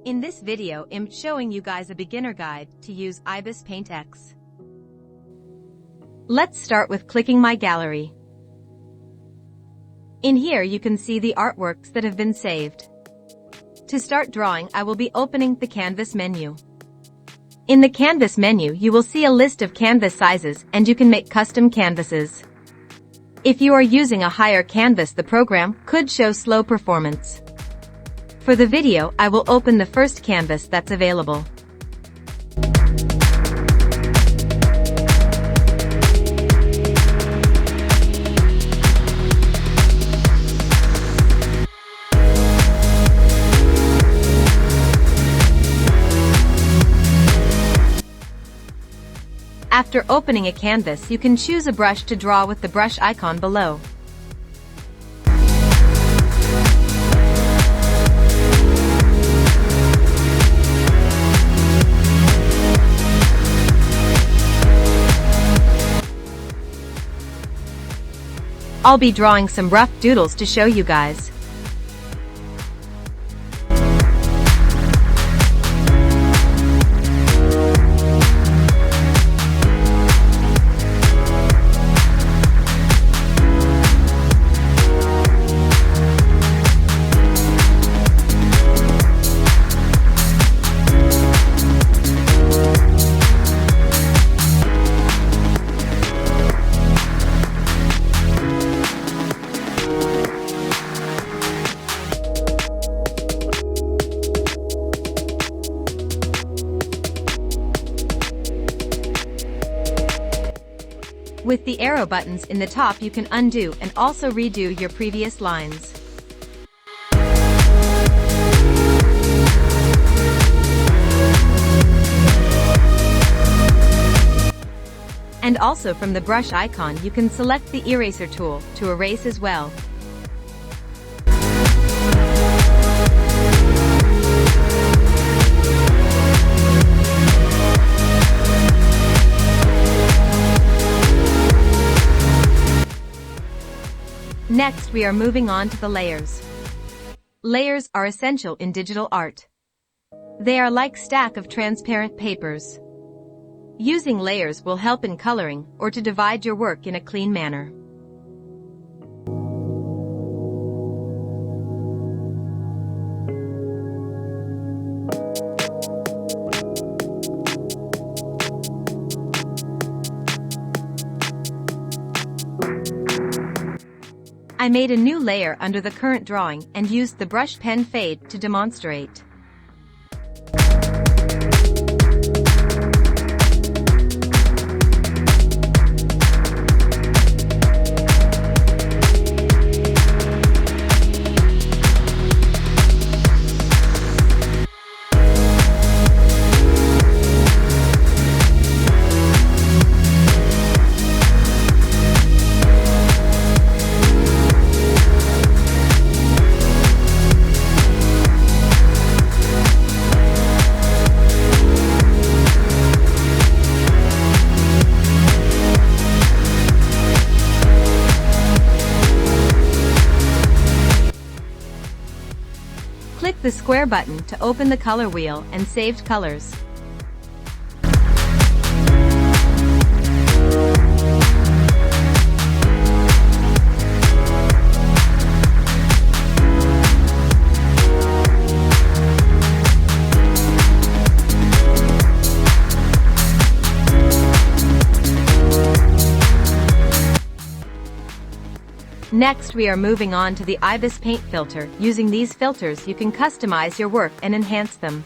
In this video, I'm showing you guys a beginner guide to use Ibis Paint X. Let's start with clicking My Gallery. In here you can see the artworks that have been saved. To start drawing, I will be opening the Canvas menu. In the Canvas menu you will see a list of canvas sizes and you can make custom canvases. If you are using a higher canvas, the program could show slow performance. For the video, I will open the first canvas that's available. After opening a canvas, you can choose a brush to draw with the brush icon below. I'll be drawing some rough doodles to show you guys. With the arrow buttons in the top you can undo and also redo your previous lines. And also from the brush icon you can select the eraser tool to erase as well. Next, we are moving on to the layers. Layers are essential in digital art. They are like stack of transparent papers. Using layers will help in coloring or to divide your work in a clean manner. I made a new layer under the current drawing and used the brush pen fade to demonstrate. Click the square button to open the color wheel and saved colors. Next, we are moving on to the Ibis paint filter. Using these filters, you can customize your work and enhance them.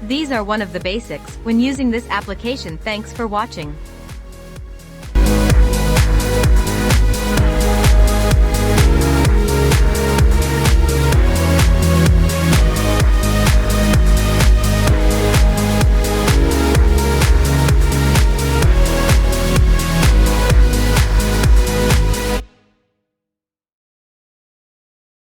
These are one of the basics when using this application. Thanks for watching.